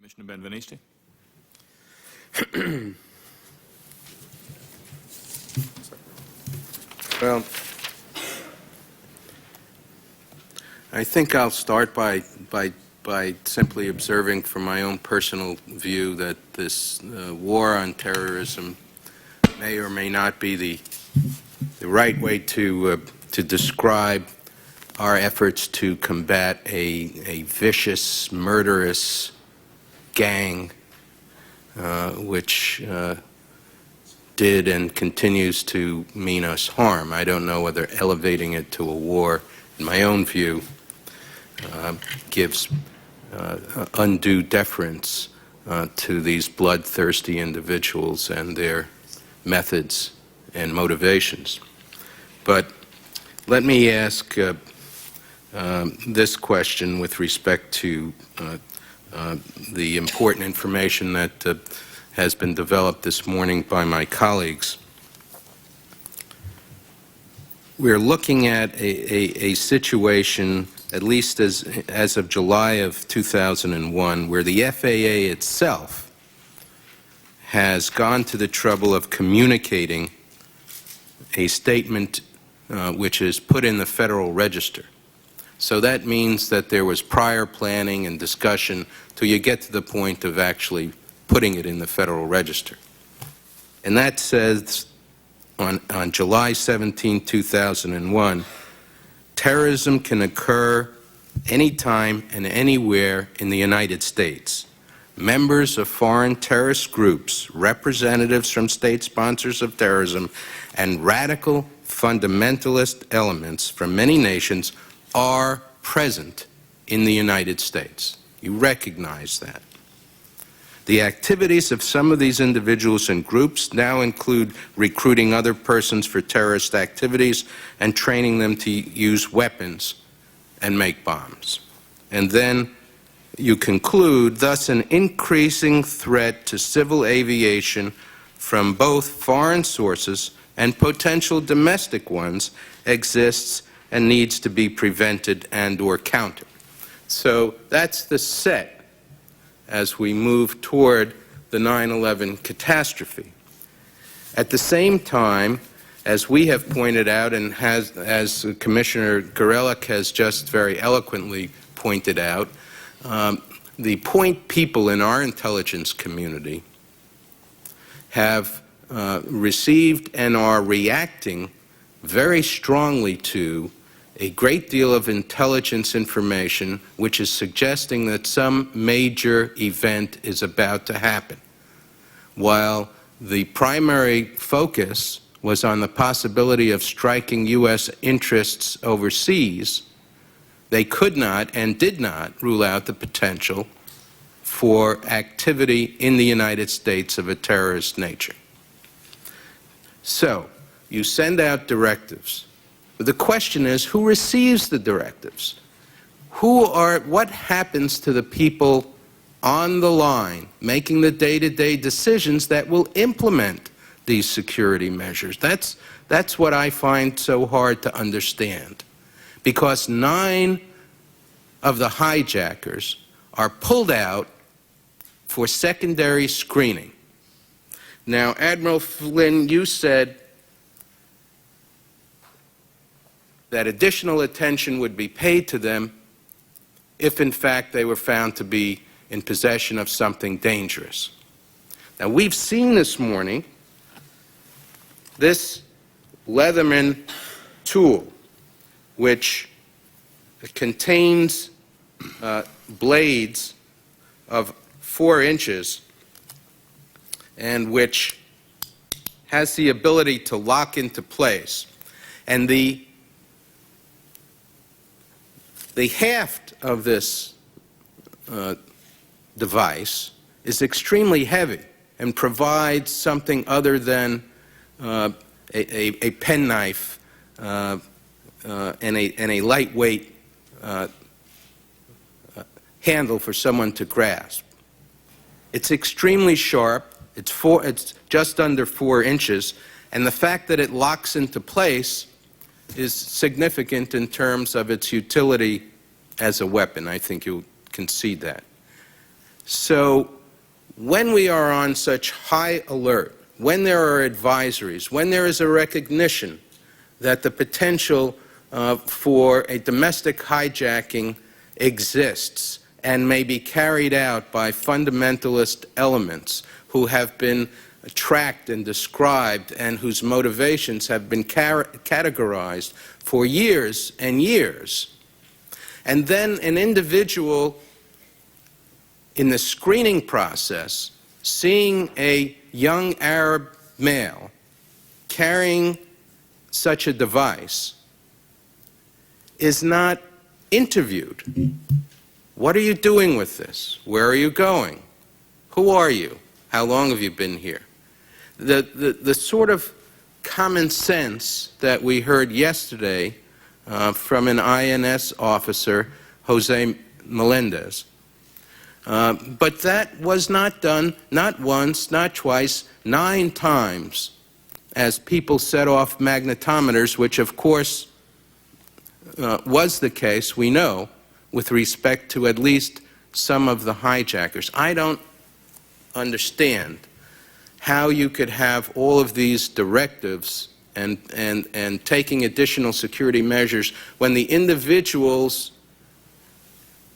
Commissioner Ben-Veniste. Well, I think I'll start by simply observing from my own personal view that this war on terrorism may or may not be the right way to describe our efforts to combat a vicious, murderous gang which did and continues to mean us harm. I don't know whether elevating it to a war, in my own view, gives undue deference to these bloodthirsty individuals and their methods and motivations. But let me ask this question with respect to the important information that has been developed this morning by my colleagues. We're looking at a situation, at least as of July of 2001, where the FAA itself has gone to the trouble of communicating a statement which is put in the Federal Register. So that means that there was prior planning and discussion till you get to the point of actually putting it in the Federal Register. And that says on July 17, 2001, terrorism can occur anytime and anywhere in the United States. Members of foreign terrorist groups, representatives from state sponsors of terrorism, and radical fundamentalist elements from many nations are present in the United States. You recognize that. The activities of some of these individuals and groups now include recruiting other persons for terrorist activities and training them to use weapons and make bombs. And then you conclude, thus an increasing threat to civil aviation from both foreign sources and potential domestic ones exists and needs to be prevented and or countered. So that's the set as we move toward the 9/11 catastrophe. At the same time, as we have pointed out, and as Commissioner Gorelick has just very eloquently pointed out, the point people in our intelligence community have received and are reacting very strongly to a great deal of intelligence information which is suggesting that some major event is about to happen. While the primary focus was on the possibility of striking U.S. interests overseas, they could not and did not rule out the potential for activity in the United States of a terrorist nature. So, you send out directives. The question is, who receives the directives? What happens to the people on the line making the day-to-day decisions that will implement these security measures? That's what I find so hard to understand. Because 9 of the hijackers are pulled out for secondary screening. Now, Admiral Flynn, you said that additional attention would be paid to them if, in fact, they were found to be in possession of something dangerous. Now, we've seen this morning this Leatherman tool, which contains blades of 4 inches and which has the ability to lock into place. And the haft of this device is extremely heavy and provides something other than a penknife and a lightweight handle for someone to grasp. It's extremely sharp. It's just under 4 inches, and the fact that it locks into place is significant in terms of its utility as a weapon. I think you'll concede that. So when we are on such high alert, when there are advisories, when there is a recognition that the potential for a domestic hijacking exists and may be carried out by fundamentalist elements who have been tracked and described and whose motivations have been categorized for years and years, and then an individual in the screening process seeing a young Arab male carrying such a device is not interviewed. What are you doing with this? Where are you going? Who are you? How long have you been here? The sort of common sense that we heard yesterday from an INS officer, Jose Melendez, but that was not done, not once, not twice, 9 times, as people set off magnetometers, which of course was the case, we know, with respect to at least some of the hijackers. I don't understand how you could have all of these directives and taking additional security measures when the individuals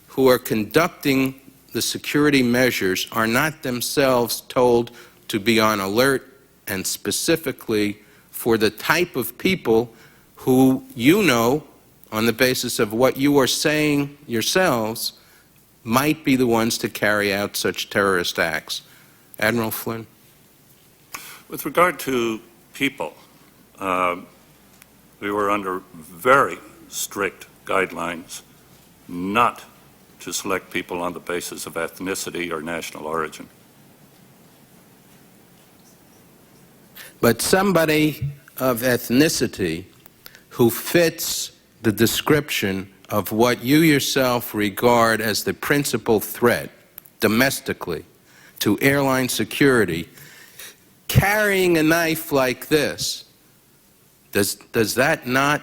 who are conducting the security measures are not themselves told to be on alert, and specifically for the type of people who you know, on the basis of what you are saying yourselves, might be the ones to carry out such terrorist acts. Admiral Flynn? With regard to people, we were under very strict guidelines not to select people on the basis of ethnicity or national origin. But somebody of ethnicity who fits the description of what you yourself regard as the principal threat domestically to airline security, carrying a knife like this, did that not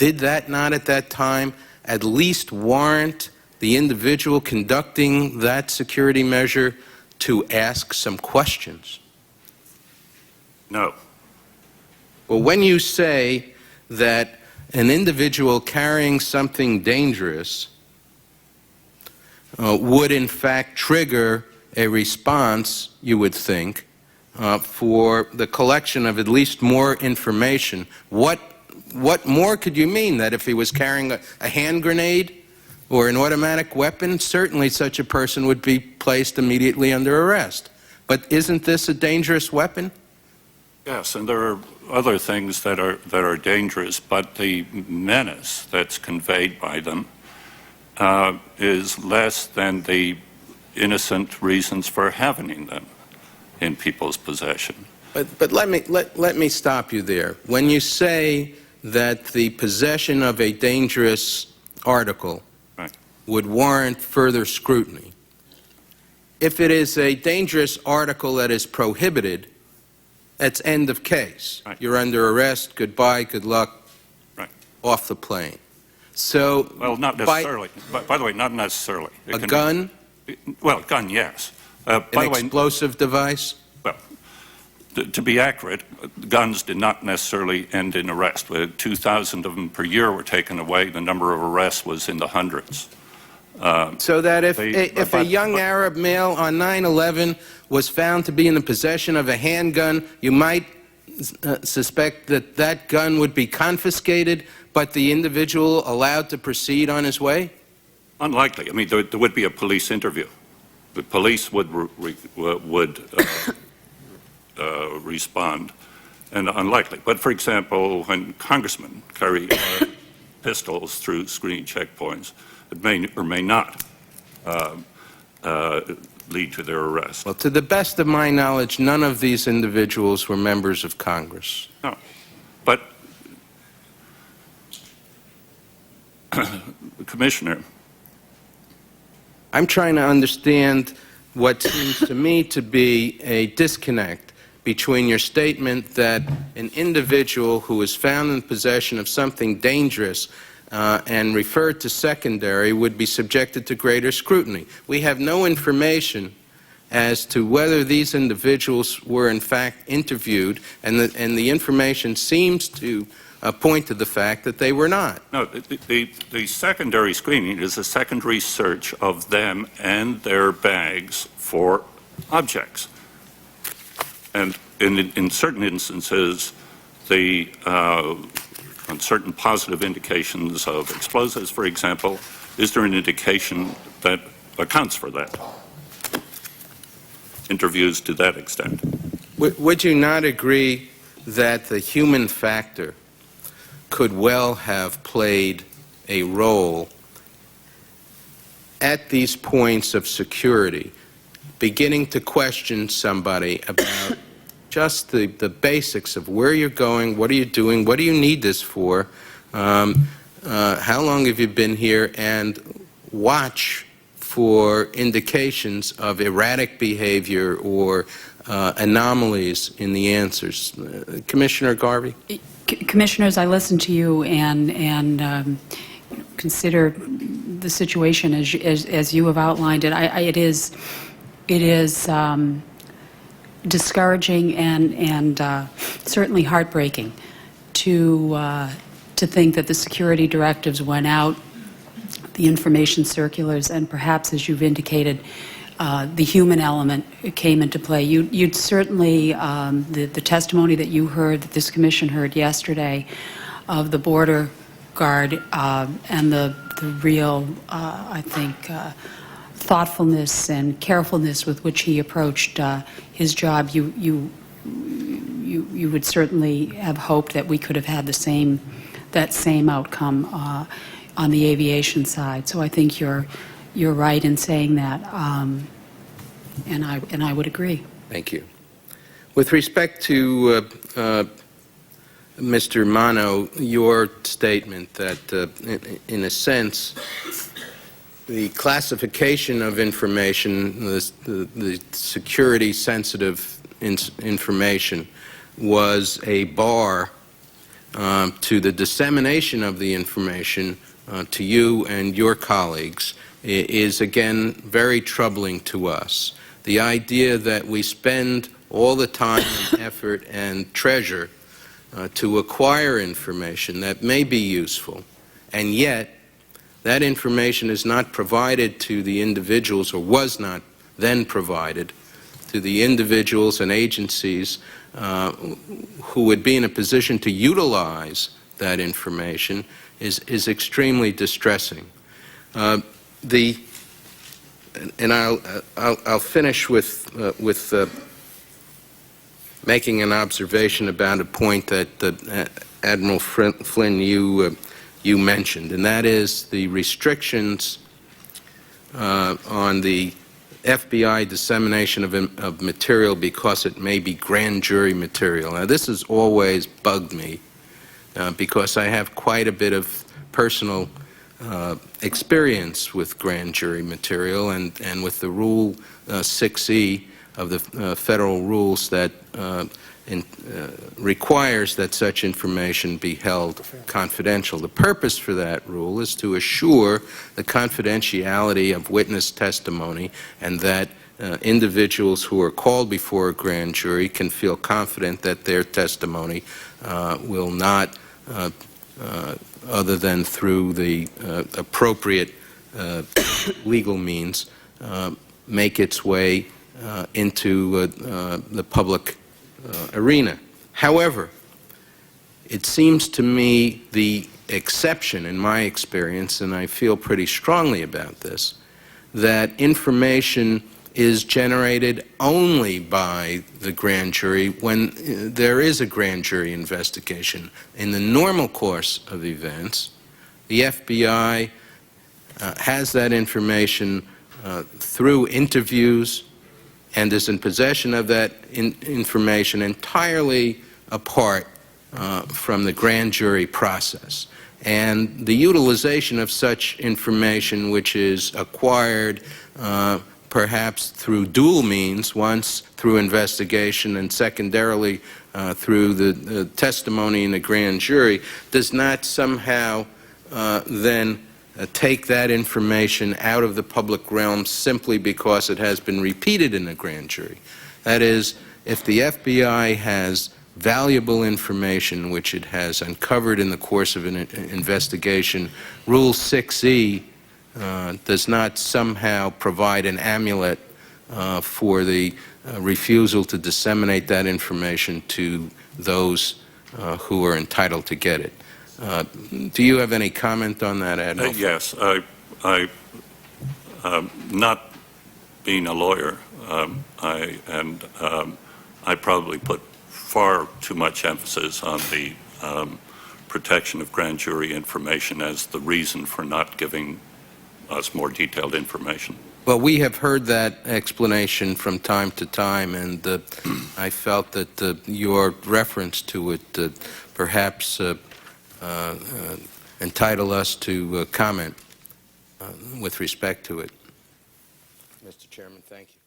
at that time at least warrant the individual conducting that security measure to ask some questions? No. Well, when you say that an individual carrying something dangerous would in fact trigger a response, you would think, for the collection of at least more information, what more could you mean? That if he was carrying a hand grenade or an automatic weapon, certainly such a person would be placed immediately under arrest. But isn't this a dangerous weapon? Yes, and there are other things that are dangerous, but the menace that's conveyed by them is less than the innocent reasons for having them in people's possession. But let me stop you there. When you say that the possession of a dangerous article would warrant further scrutiny, if it is a dangerous article that is prohibited, that's end of case. Right. You're under arrest, goodbye, good luck, Right. off the plane. So, Well, not necessarily. By the way, not necessarily. A gun? Well, a gun, yes. An explosive device? Well, to be accurate, guns did not necessarily end in arrest. 2,000 of them per year were taken away. The number of arrests was in the hundreds. So that if a young Arab male on 9/11 was found to be in the possession of a handgun, you might suspect that that gun would be confiscated, but the individual allowed to proceed on his way? Unlikely. I mean, there would be a police interview. The police would respond, and unlikely. But for example, when congressmen carry pistols through screening checkpoints, it may or may not lead to their arrest. Well, to the best of my knowledge, none of these individuals were members of Congress. No. But, Commissioner, I'm trying to understand what seems to me to be a disconnect between your statement that an individual who is found in possession of something dangerous and referred to secondary would be subjected to greater scrutiny. We have no information as to whether these individuals were in fact interviewed, and the information seems to point to the fact that they were not. No, the secondary screening is a secondary search of them and their bags for objects. And in certain instances, on certain positive indications of explosives, for example, is there an indication that accounts for that? Interviews to that extent. Would you not agree that the human factor could well have played a role at these points of security, beginning to question somebody about just the basics of where you're going, what are you doing, what do you need this for, how long have you been here, and watch for indications of erratic behavior or anomalies in the answers. Commissioner Garvey? Commissioners, I listened to you and consider the situation as you have outlined it. It is discouraging and certainly heartbreaking to think that the security directives went out, the information circulars, and perhaps, as you've indicated, the human element came into play. You'd certainly, the testimony that you heard, that this commission heard yesterday, of the border guard and the real, I think, thoughtfulness and carefulness with which he approached his job, you would certainly have hoped that we could have had that same outcome on the aviation side. So I think you're right in saying that, and I would agree. Thank you. With respect to Mr. Mano, your statement that, in a sense, the classification of information, the security-sensitive information, was a bar to the dissemination of the information to you and your colleagues, is again very troubling to us. The idea that we spend all the time and effort and treasure to acquire information that may be useful, and yet that information is not provided to the individuals, or was not then provided to the individuals and agencies who would be in a position to utilize that information, is extremely distressing. And I'll finish with making an observation about a point that Admiral Flynn, you mentioned, and that is the restrictions on the FBI dissemination of material because it may be grand jury material. Now, this has always bugged me because I have quite a bit of personal experience with grand jury material and with the Rule 6E of the federal rules that requires that such information be held confidential. The purpose for that rule is to assure the confidentiality of witness testimony, and that individuals who are called before a grand jury can feel confident that their testimony will not, other than through the appropriate legal means, make its way into the public arena. However, it seems to me the exception in my experience, and I feel pretty strongly about this, that information is generated only by the grand jury when there is a grand jury investigation. In the normal course of events, the FBI has that information through interviews and is in possession of that information entirely apart from the grand jury process. And the utilization of such information, which is acquired perhaps through dual means, once through investigation and secondarily through the testimony in the grand jury, does not somehow then take that information out of the public realm simply because it has been repeated in a grand jury. That is, if the FBI has valuable information which it has uncovered in the course of an investigation, Rule 6E does not somehow provide an amulet for the refusal to disseminate that information to those who are entitled to get it. Do you have any comment on that, Admiral? Yes. Not being a lawyer, I probably put far too much emphasis on the protection of grand jury information as the reason for not giving us more detailed information. Well, we have heard that explanation from time to time, and I felt that your reference to it perhaps entitle us to comment with respect to it. Mr. Chairman, thank you.